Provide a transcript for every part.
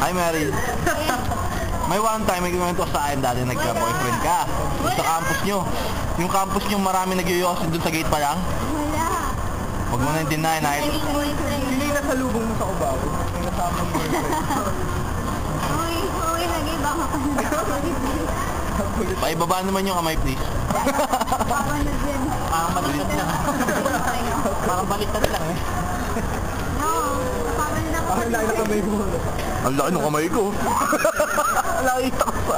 Hi, Mary. May one time, may kwento sa akin dati nagka-boyfriend ka. Sa campus nyo. Yung campus nyo marami nag-yoyosin dun sa gate pa lang? Wala. Huwag mo na deny na ito. Sino yung nasalubong mo sa Cubao? Yung nasama mo boyfriend? Uy, nag-iba ka pa na. Paibaba naman yung kamay, please. Baka na din. Parang baliktad lang. Parang baliktad lang eh. No, baka na ako. Parang laki na kamay mo. Ang laki ng kamay ko. Nakita ko sa...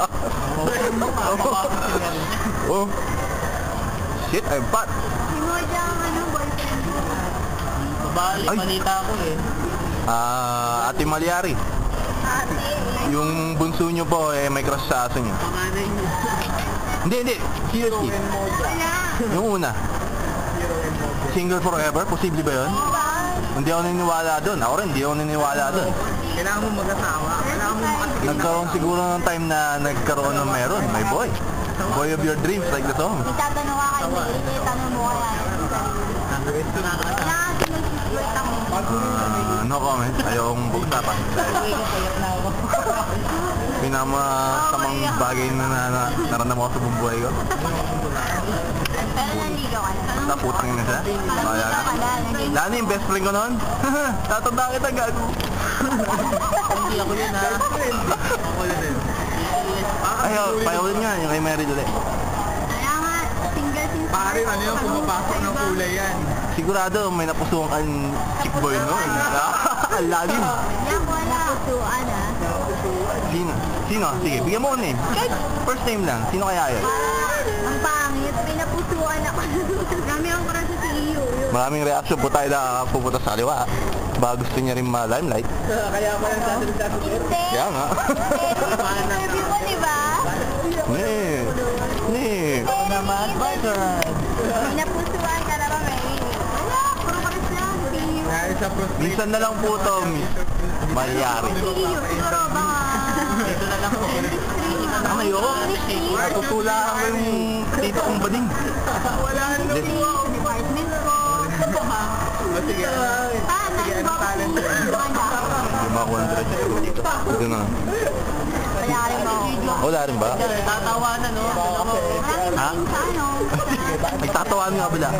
Oh. Shit, I'm fat. Himoja ang boyfriend mo. Babae, malita ako eh. Ate Malyari. Ate. Yung bunso nyo po, may crush sa aso nyo. Panganay niya. Hindi. Seriously. Wala. Yung una. Single forever? Posible ba yun? Hindi ako naniniwala doon. Ako rin, hindi ako naniniwala doon. Kailangan mo mag-asawa. Kailangan mo makatingin. Nagkaroon siguro ng time na nagkaroon ng meron. May boy. Boy of your dreams, like the song. Itatanong ka kay Mary, tanong mo kaya. Nakasinusulat ako. No comment. Ayokong pag-usapan. Pinamasamang bagay na naramdaman ko sa buong buhay ko. Pero nanligaw ka na. Taputang na siya. Kaya na. Lalo yung best friend ko noon. Tatanda kita, gago. Hindi ako yun ha. Ako yun eh. Ayaw, payawin nga yung kay Mary ulit. Kaya nga, single since Pare, ano yung pumapasok ng kulay yan? Sigurado may napusuan kang chick boy noon. Ang lalim. Yan ko na. Napusuan ah. Sino? Sige, bigyan mo ko name. Kahit first name lang. Sino kaya yun? Ang pangit, may napusuan ako. Marami akong crush sa iyo. Maraming reaction po tayo na pupunta sa kaliwa. Baka gusto niya rin ma-limelight. Kaya pa lang sasalita sa Hindi. Kaya nga. Interview mo, di ba? Nee. naman, bye girl. May napusuan ka na ba, Mary? Wala, puro crush lang. Sa Minsan na lang po ito, Malyari. Iyo, siguro baka... Ito na lang po. Tama yun. Natutula ako yung tito kong bading. Wala na Sa department ko. Sige. Ano ba talent mo? Lima 100 dito. Ito na. Wala rin ako. Wala rin ba? Tatawanan no? Ha? Sa ano? Nagtatawaan nga pala.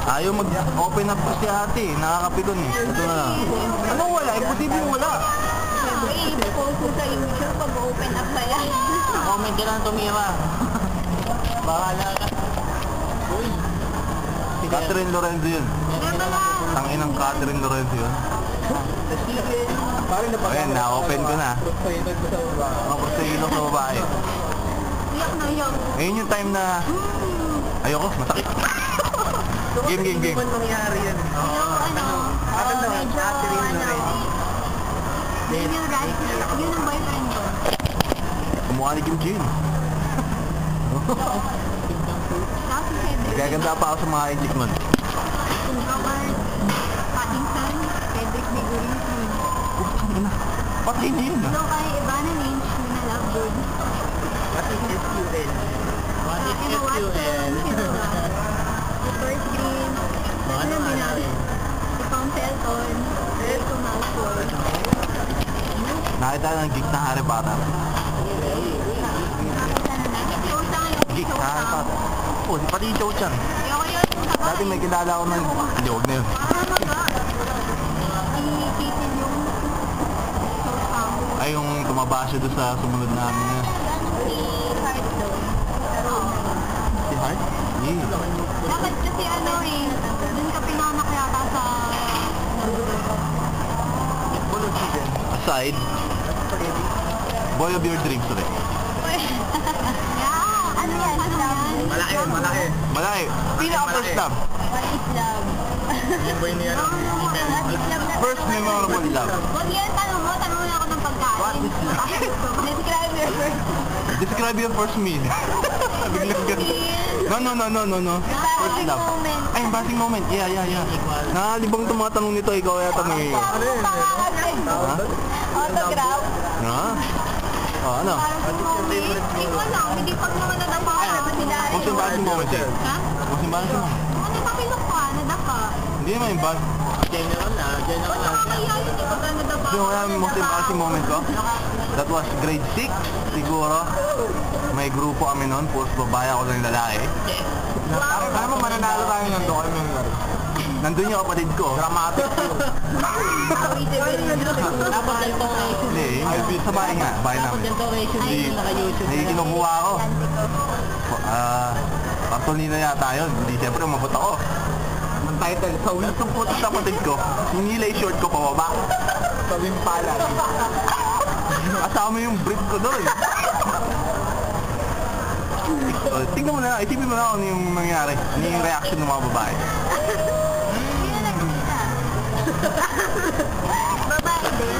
Ayaw mag-open up ko si ate. Nakakapikon eh. Ito na lang. Anong wala? Imposible yung wala. Siyempre, post mo sa YouTube pag-open up pa yan. Comment ka lang tumira. Bahala ka. Uy. Catherine Lorenzo yun. Tanginang Catherine Lorenzo yun. Ayan, na-open ko na. Maprosegilo sa babae. Iyak na iyak. Ngayon yung time na... Ayoko, masakit. Game. Hindi man mangyari yan. Medyo, yun yung right. Yun ang boyfriend ko. Kumukha ni Kim Jin. Tapos si Cedric. Gaganda pa ako sa mga injik nun. Robert Pattinson, Cedric Diggory. Pati hindi yun ah. So kay Ivana Lynch, na love good. What is SQL? What is Emma Watson, SQL? si Forrest Green, ano binali? Si Tom Felton, Draco Malfoy. Nakita ng geek na Harry Potter. Geek na Harry Potter. Oh, pati yung Cho-chan. Ayoko yun. Dati may kilala ako ng... Hindi, huwag na yun. Ay, yung tumaba siya doon sa sumunod namin na... Si Hart? Yeah. Dapat kasi ano eh, dun ka pinanak yata sa... Aside, boy of your dreams ulit. Yeah, ano yan? Malaki, malaki. Malaki. Pinaka-first love. What is love? Yung boy niya. What is love na... First memorable love. Huwag yan, tanong mo na ako ng pagkain. What is love? Describe your first... Describe your first meal. Biglang ganda. No. First love. moment. Ay, embarrassing moment. Yeah. Nakalibang itong mga tanong nito. Ikaw kaya tanongin ko. Ha? Autograph? Ha? Oh, ano? Embarrassing moment? Hindi ko alam. Hindi pag naman nadapa ka naman nila. Most embarrassing moment eh. Ha? Most embarrassing moment. Ano, napilok ka? Nadapa? Hindi naman yung bad. General lang. Yung most embarrassing moment ko, that was grade 6 siguro. May grupo kami noon, puros babae ako lang lalaki. Alam mo, mananalo tayo nandun kami ng laro. Nandun yung kapatid ko. Dramatic yun. Dapat ganito ratio. Hindi, sa bahay nga, bahay Dapat namin. ganito ratio Hindi, din naka-YouTube. hindi kinukuha ako. Partolina yata yun. Hindi, siyempre umabot ako. Ang title, sa ulit ng puto sa kapatid ko, hinila yung short ko pababa. Sabing pala. Kasama yung brief ko doon. Tingnan mo na, isipin mo na ano yung nangyari. Ano yung reaction ng mga babae. Babae din.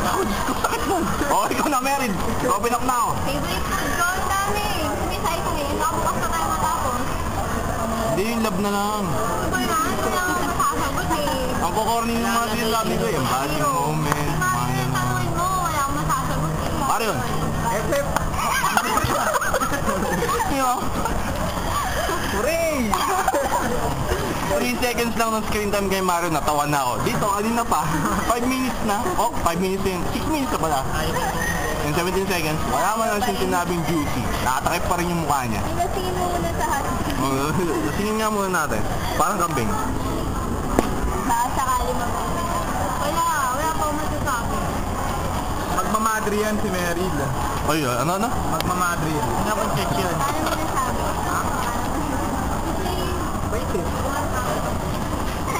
Ako, Diyos ko, sakit nun. Oh, ikaw na married. Open up na ako. Favorite food ko, ang dami. Sumisay ko eh. Nakabukas na tayo matapos. Hindi, yung love na lang. Ano yan? Wala akong masasagot eh. Ang kukorni yung mga sinasabi ko eh. Yung bad moment, Si mga Mami, ganun. tanungin mo. Wala akong masasagot eh. Pare yun. Yo. Hooray! 3 seconds lang ng screen time kay Mario, natawa na ako. Dito, kanina pa. 5 minutes na. Oh, 5 minutes yun. 6 minutes na pala. In 17 seconds, wala man lang siyang sinabing juicy. Nakatakip pa rin yung mukha niya. Ilasingin mo muna sa hot. Lasingin nga muna natin. Parang kambing. Baka sakali wala pa akong masasabi. Magmamadri yan si Meryl. Ay, ano? Magmamadri yan. Hindi nga pang check yun. Paano mo nasabi?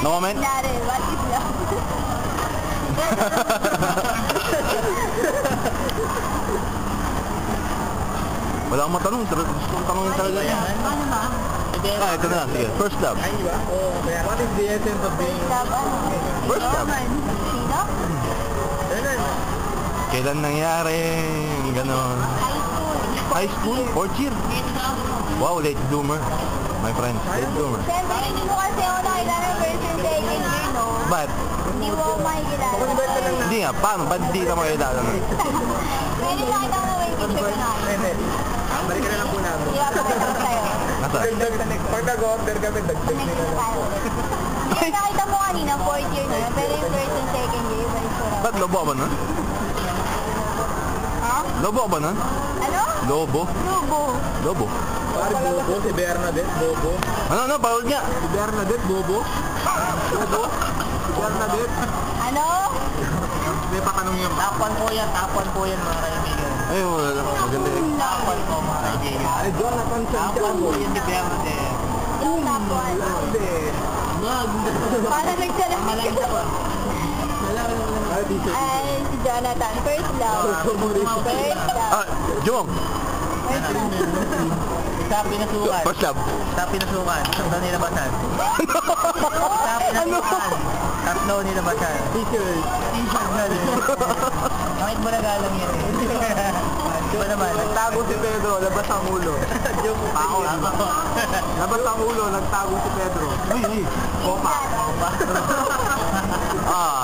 No comment? Dari, what is love? Wala akong matanong. Gusto kong tanongin talaga niya. Ano ba? Ito na lang. Sige. First love. Ay, di ba? What is the essence of being... Love, ano? First love. Sino? Kailan nangyari? Ganon. High school. High school? Fourth year? Wow, late bloomer. My friend, late bloomer. Siyempre, hindi mo kasi ako nakilala ng person second year, no? But, Hindi mo ako makikilala. hindi nga. Paano? Ba't di ka makilala nun? Pwede nakita ko na may picture na kayo. Balikan na lang po namin. Hindi ako pakita ko sa'yo. Nasa? Pag nag-order kami, Pag next na tayo. Hindi nakita mo kanina, fourth year na yun. Pero yung person second year, iba yung sura. Ba't lobo ka ba nun? Ha? Lobo ka ba nun? Ano? Lobo? Lubo. Lobo? Pare Bobo, si Bernadette, Bobo. Ano? Parol nga. Si Bernadette, Bobo. Bobo? Si Bernadette. Ano? May patanong yung... Tapuan po yan mga kaibigan. Ay, wala lang. Maganda yun. Tapuan po mga kaibigan. Ay, Jonathan Santiago. Tapuan po yan si Bernadette. Yung tapuan. Hindi. Parang nagsalamig ka. Ay, si Jonathan. First love. First love. Ah, Jong! First love. Sa pinasukan. First love. Sa pinasukan. Tatlo nilabasan. Sa pinasukan. Tatlo nilabasan. T-shirt. T-shirt na din. Bakit mo nagalang yun eh? Diba naman? Nagtago si Pedro, labas ang ulo. Ako. Labas ang ulo, nagtago si Pedro. Uy, Kopa. Kopa. Ah.